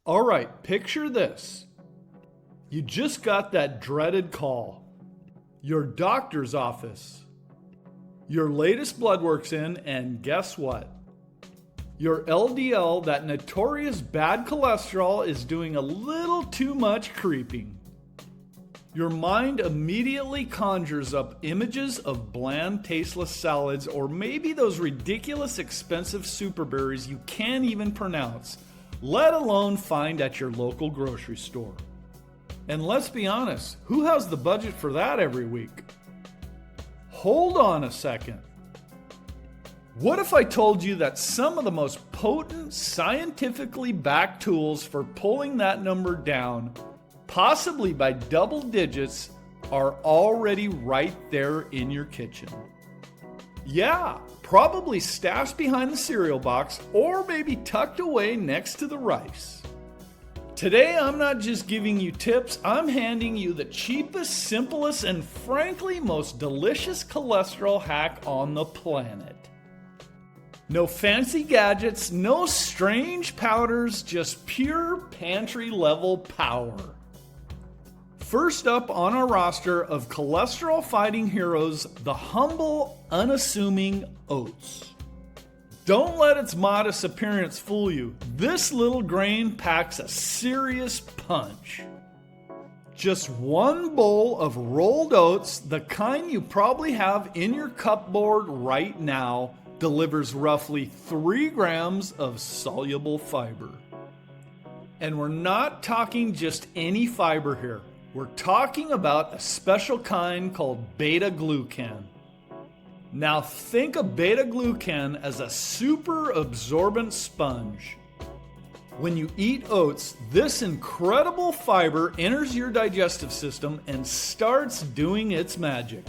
All right, picture this. You just got that dreaded call. Your doctor's office. Your latest blood work's in, and guess what? Your LDL, that notorious bad cholesterol, is doing a little too much creeping. Your mind immediately conjures up images of bland, tasteless salads, or maybe those ridiculous expensive superberries you can't even pronounce, let alone find at your local grocery store. And let's be honest, who has the budget for that every week? Hold on a second. What if I told you that some of the most potent, scientifically backed tools for pulling that number down, possibly by double digits, are already right there in your kitchen? Yeah, probably stashed behind the cereal box or maybe tucked away next to the rice. Today, I'm not just giving you tips, I'm handing you the cheapest, simplest, and frankly most delicious cholesterol hack on the planet. No fancy gadgets, no strange powders, just pure pantry level power. First up on our roster of cholesterol fighting heroes, the humble, unassuming Oats. Don't let its modest appearance fool you. This little grain packs a serious punch. Just one bowl of rolled oats, the kind you probably have in your cupboard right now, delivers roughly 3 grams of soluble fiber. And we're not talking just any fiber here. We're talking about a special kind called beta-glucan. Now think of beta-glucan as a super absorbent sponge. When you eat oats, this incredible fiber enters your digestive system and starts doing its magic.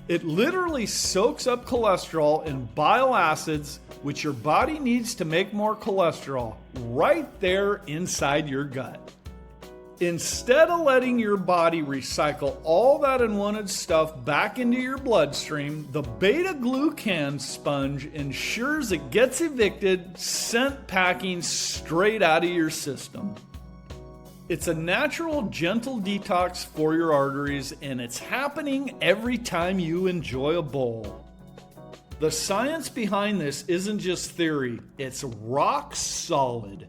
It literally soaks up cholesterol and bile acids, which your body needs to make more cholesterol, right there inside your gut. Instead of letting your body recycle all that unwanted stuff back into your bloodstream, the beta-glucan sponge ensures it gets evicted, sent packing straight out of your system. It's a natural, gentle detox for your arteries, and it's happening every time you enjoy a bowl. The science behind this isn't just theory, it's rock solid.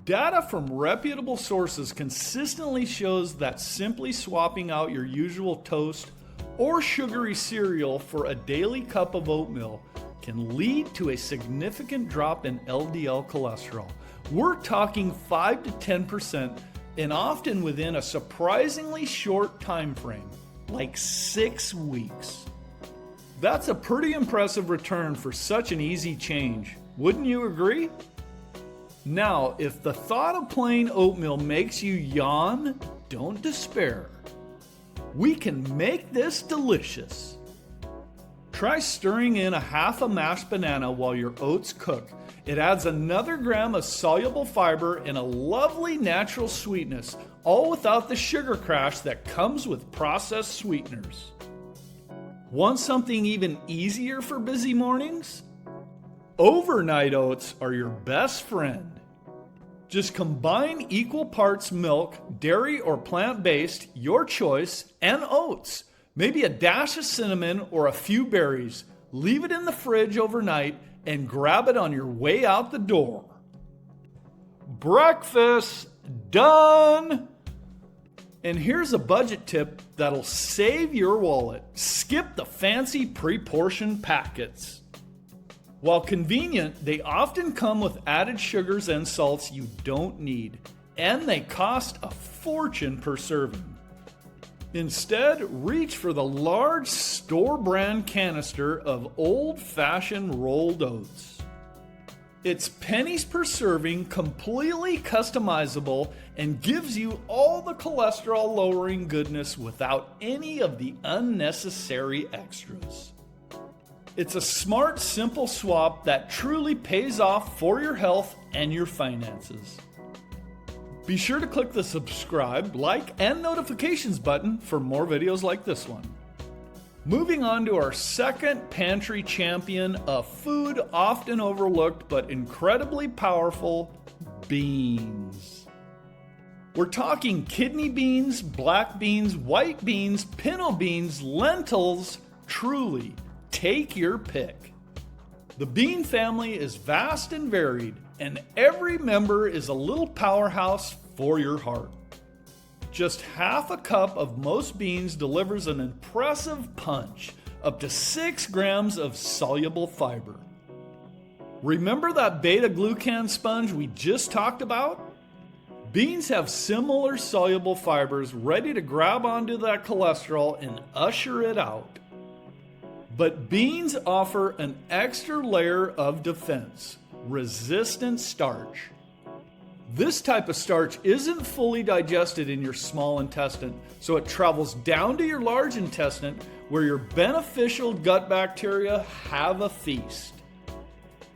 Data from reputable sources consistently shows that simply swapping out your usual toast or sugary cereal for a daily cup of oatmeal can lead to a significant drop in LDL cholesterol. We're talking 5 to 10%, and often within a surprisingly short time frame, like 6 weeks. That's a pretty impressive return for such an easy change. Wouldn't you agree? Now, if the thought of plain oatmeal makes you yawn, don't despair. We can make this delicious. Try stirring in a half a mashed banana while your oats cook. It adds another gram of soluble fiber and a lovely natural sweetness, all without the sugar crash that comes with processed sweeteners. Want something even easier for busy mornings? Overnight oats are your best friend. Just combine equal parts milk, dairy or plant-based, your choice, and oats. Maybe a dash of cinnamon or a few berries. Leave it in the fridge overnight and grab it on your way out the door. Breakfast done! And here's a budget tip that'll save your wallet. Skip the fancy pre-portioned packets. While convenient, they often come with added sugars and salts you don't need, and they cost a fortune per serving. Instead, reach for the large store brand canister of old-fashioned rolled oats. It's pennies per serving, completely customizable, and gives you all the cholesterol-lowering goodness without any of the unnecessary extras. It's a smart, simple swap that truly pays off for your health and your finances. Be sure to click the subscribe, like, and notifications button for more videos like this one. Moving on to our second pantry champion, a food often overlooked but incredibly powerful, beans. We're talking kidney beans, black beans, white beans, pinto beans, lentils. Truly, take your pick. The bean family is vast and varied, and every member is a little powerhouse for your heart. Just half a cup of most beans delivers an impressive punch, up to 6 grams of soluble fiber. Remember that beta-glucan sponge we just talked about? Beans have similar soluble fibers ready to grab onto that cholesterol and usher it out. But beans offer an extra layer of defense, resistant starch. This type of starch isn't fully digested in your small intestine, so it travels down to your large intestine where your beneficial gut bacteria have a feast.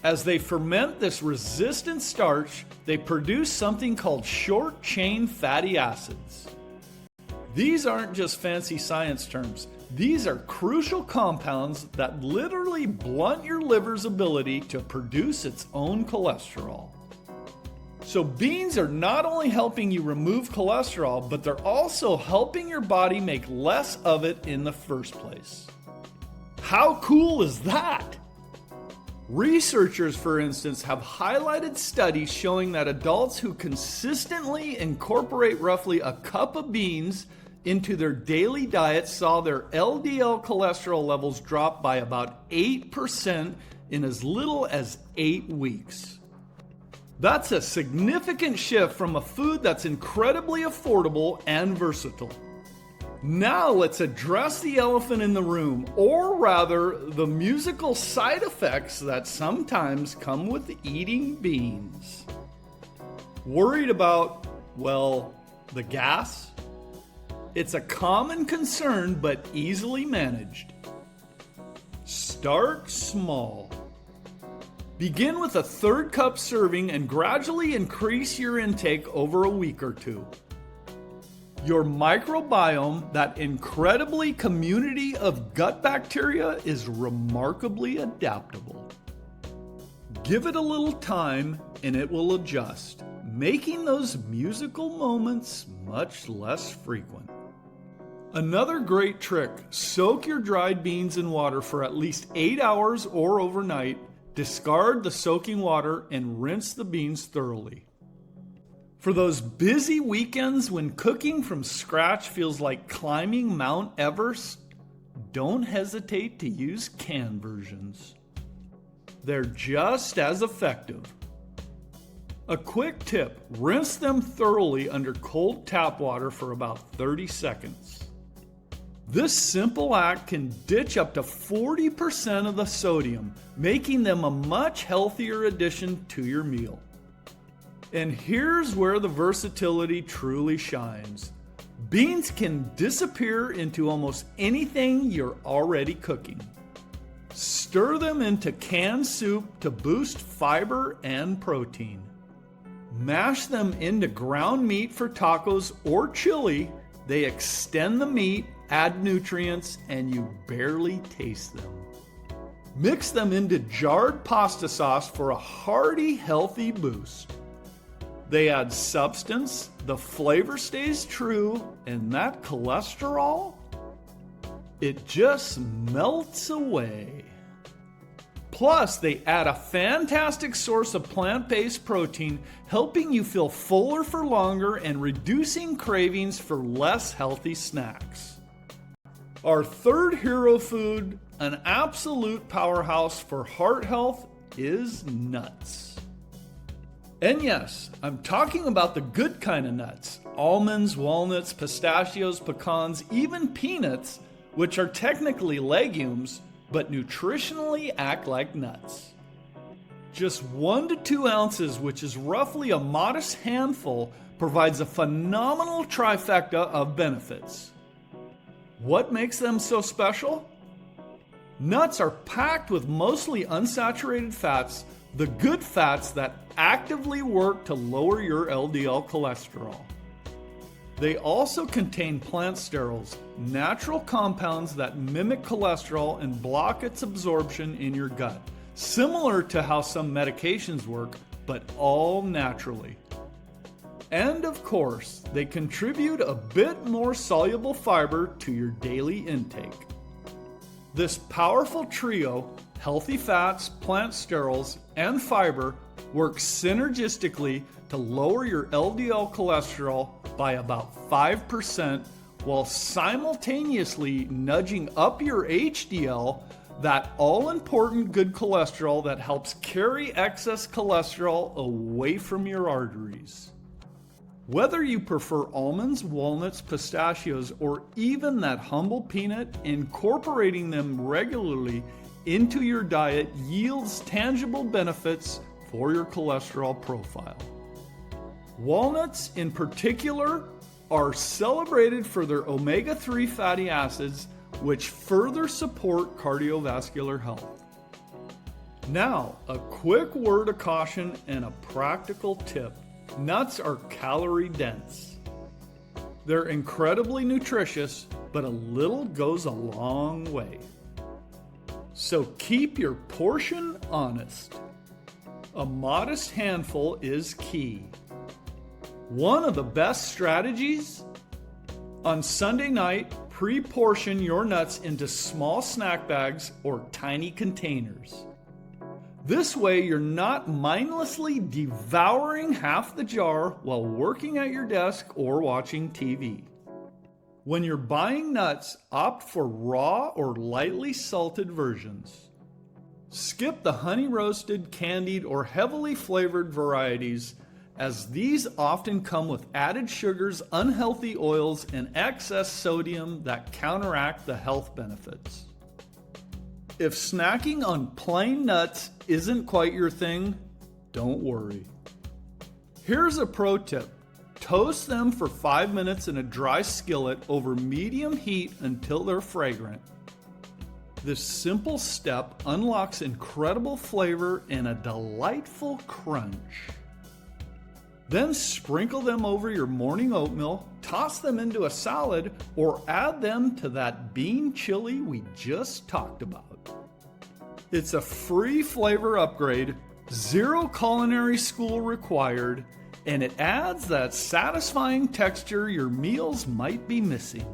As they ferment this resistant starch, they produce something called short-chain fatty acids. These aren't just fancy science terms. These are crucial compounds that literally blunt your liver's ability to produce its own cholesterol. So beans are not only helping you remove cholesterol, but they're also helping your body make less of it in the first place. How cool is that? Researchers, for instance, have highlighted studies showing that adults who consistently incorporate roughly a cup of beans into their daily diet saw their LDL cholesterol levels drop by about 8% in as little as 8 weeks. That's a significant shift from a food that's incredibly affordable and versatile. Now let's address the elephant in the room, or rather, the musical side effects that sometimes come with eating beans. Worried about, well, the gas? It's a common concern, but easily managed. Start small. Begin with a 1/3 cup serving and gradually increase your intake over a week or two. Your microbiome, that incredibly community of gut bacteria, is remarkably adaptable. Give it a little time and it will adjust, making those musical moments much less frequent. Another great trick, soak your dried beans in water for at least 8 hours or overnight, discard the soaking water, and rinse the beans thoroughly. For those busy weekends when cooking from scratch feels like climbing Mount Everest, don't hesitate to use canned versions. They're just as effective. A quick tip, rinse them thoroughly under cold tap water for about 30 seconds. This simple act can ditch up to 40% of the sodium, making them a much healthier addition to your meal. And here's where the versatility truly shines. Beans can disappear into almost anything you're already cooking. Stir them into canned soup to boost fiber and protein. Mash them into ground meat for tacos or chili. They extend the meat, add nutrients, and you barely taste them. Mix them into jarred pasta sauce for a hearty, healthy boost. They add substance, the flavor stays true, and that cholesterol, it just melts away. Plus, they add a fantastic source of plant-based protein, helping you feel fuller for longer and reducing cravings for less healthy snacks. Our third hero food, an absolute powerhouse for heart health, is nuts. And yes, I'm talking about the good kind of nuts. Almonds, walnuts, pistachios, pecans, even peanuts, which are technically legumes, but nutritionally act like nuts. Just 1 to 2 ounces, which is roughly a modest handful, provides a phenomenal trifecta of benefits. What makes them so special? Nuts are packed with mostly unsaturated fats, the good fats that actively work to lower your LDL cholesterol. They also contain plant sterols, natural compounds that mimic cholesterol and block its absorption in your gut, similar to how some medications work, but all naturally. And of course, they contribute a bit more soluble fiber to your daily intake. This powerful trio, healthy fats, plant sterols, and fiber, works synergistically to lower your LDL cholesterol by about 5% while simultaneously nudging up your HDL, that all-important good cholesterol that helps carry excess cholesterol away from your arteries. Whether you prefer almonds, walnuts, pistachios, or even that humble peanut, incorporating them regularly into your diet yields tangible benefits for your cholesterol profile. Walnuts in particular are celebrated for their omega-3 fatty acids, which further support cardiovascular health. Now, a quick word of caution and a practical tip. Nuts are calorie dense. They're incredibly nutritious, but a little goes a long way. So keep your portion honest. A modest handful is key. One of the best strategies? On Sunday night, pre-portion your nuts into small snack bags or tiny containers. This way, you're not mindlessly devouring half the jar while working at your desk or watching TV. When you're buying nuts, opt for raw or lightly salted versions. Skip the honey roasted, candied, or heavily flavored varieties, as these often come with added sugars, unhealthy oils, and excess sodium that counteract the health benefits. If snacking on plain nuts isn't quite your thing, don't worry. Here's a pro tip. Toast them for 5 minutes in a dry skillet over medium heat until they're fragrant. This simple step unlocks incredible flavor and a delightful crunch. Then sprinkle them over your morning oatmeal, toss them into a salad, or add them to that bean chili we just talked about. It's a free flavor upgrade, zero culinary school required, and it adds that satisfying texture your meals might be missing.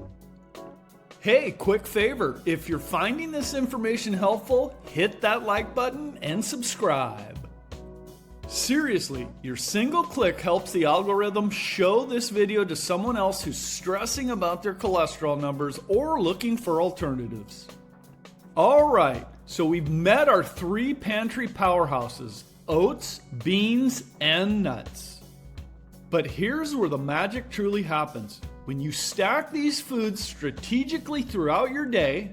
Hey, quick favor, if you're finding this information helpful, hit that like button and subscribe. Seriously, your single click helps the algorithm show this video to someone else who's stressing about their cholesterol numbers or looking for alternatives. All right, so we've met our 3 pantry powerhouses: oats, beans, and nuts. But here's where the magic truly happens. When you stack these foods strategically throughout your day,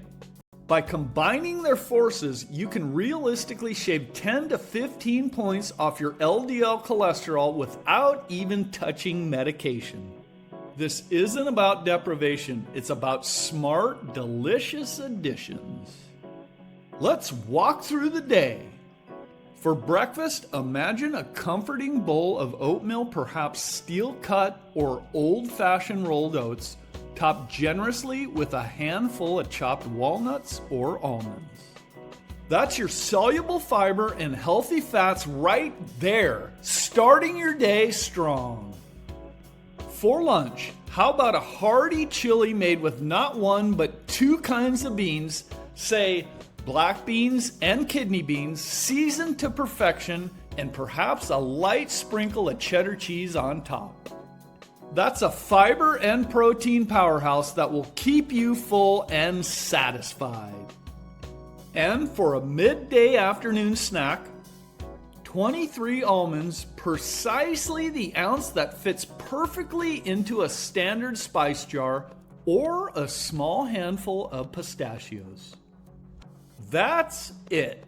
by combining their forces, you can realistically shave 10 to 15 points off your LDL cholesterol without even touching medication. This isn't about deprivation, it's about smart, delicious additions. Let's walk through the day. For breakfast, imagine a comforting bowl of oatmeal, perhaps steel-cut or old-fashioned rolled oats, topped generously with a handful of chopped walnuts or almonds. That's your soluble fiber and healthy fats right there, starting your day strong. For lunch, how about a hearty chili made with not one but 2 kinds of beans, say black beans and kidney beans, seasoned to perfection, and perhaps a light sprinkle of cheddar cheese on top. That's a fiber and protein powerhouse that will keep you full and satisfied. And for a midday afternoon snack, 23 almonds, precisely the ounce that fits perfectly into a standard spice jar, or a small handful of pistachios. That's it.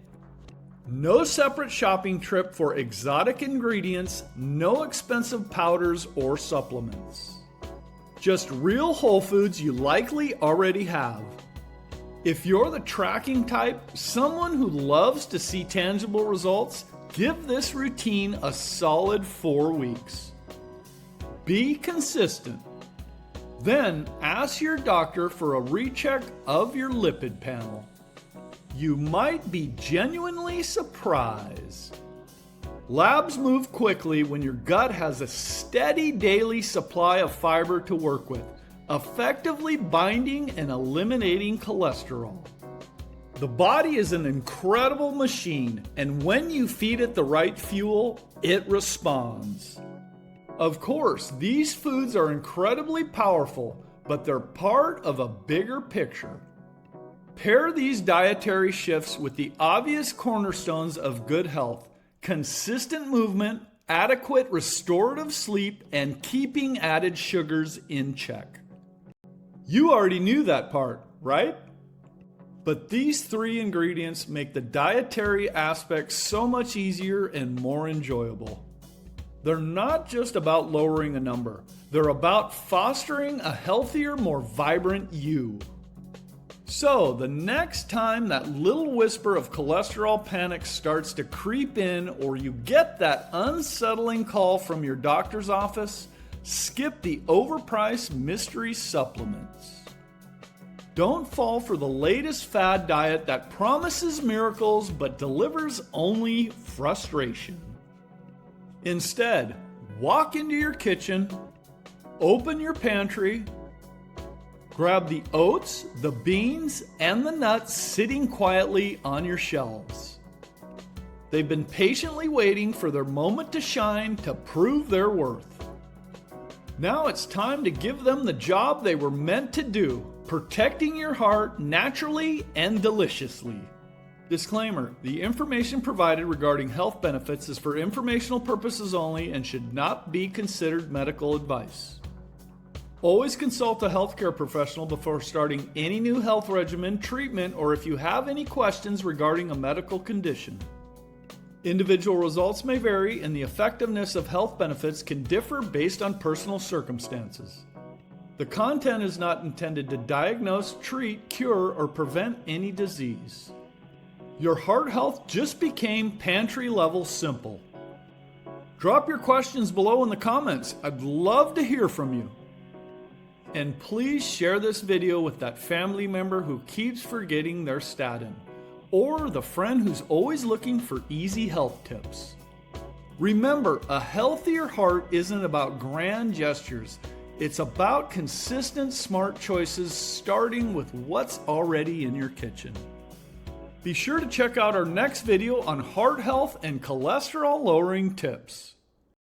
No separate shopping trip for exotic ingredients, no expensive powders or supplements. Just real whole foods you likely already have. If you're the tracking type, someone who loves to see tangible results, give this routine a solid 4 weeks. Be consistent. Then ask your doctor for a recheck of your lipid panel. You might be genuinely surprised. Labs move quickly when your gut has a steady daily supply of fiber to work with, effectively binding and eliminating cholesterol. The body is an incredible machine, and when you feed it the right fuel, it responds. Of course, these foods are incredibly powerful, but they're part of a bigger picture. Pair these dietary shifts with the obvious cornerstones of good health: consistent movement, adequate restorative sleep, and keeping added sugars in check. You already knew that part, right? But these 3 ingredients make the dietary aspect so much easier and more enjoyable. They're not just about lowering a number. They're about fostering a healthier, more vibrant you. So, the next time that little whisper of cholesterol panic starts to creep in, or you get that unsettling call from your doctor's office, skip the overpriced mystery supplements. Don't fall for the latest fad diet that promises miracles but delivers only frustration. Instead, walk into your kitchen, open your pantry, grab the oats, the beans, and the nuts sitting quietly on your shelves. They've been patiently waiting for their moment to shine to prove their worth. Now it's time to give them the job they were meant to do: protecting your heart naturally and deliciously. Disclaimer: the information provided regarding health benefits is for informational purposes only and should not be considered medical advice. Always consult a healthcare professional before starting any new health regimen, treatment, or if you have any questions regarding a medical condition. Individual results may vary, and the effectiveness of health benefits can differ based on personal circumstances. The content is not intended to diagnose, treat, cure, or prevent any disease. Your heart health just became pantry level simple. Drop your questions below in the comments. I'd love to hear from you. And please share this video with that family member who keeps forgetting their statin, or the friend who's always looking for easy health tips. Remember, a healthier heart isn't about grand gestures. It's about consistent, smart choices, starting with what's already in your kitchen. Be sure to check out our next video on heart health and cholesterol lowering tips.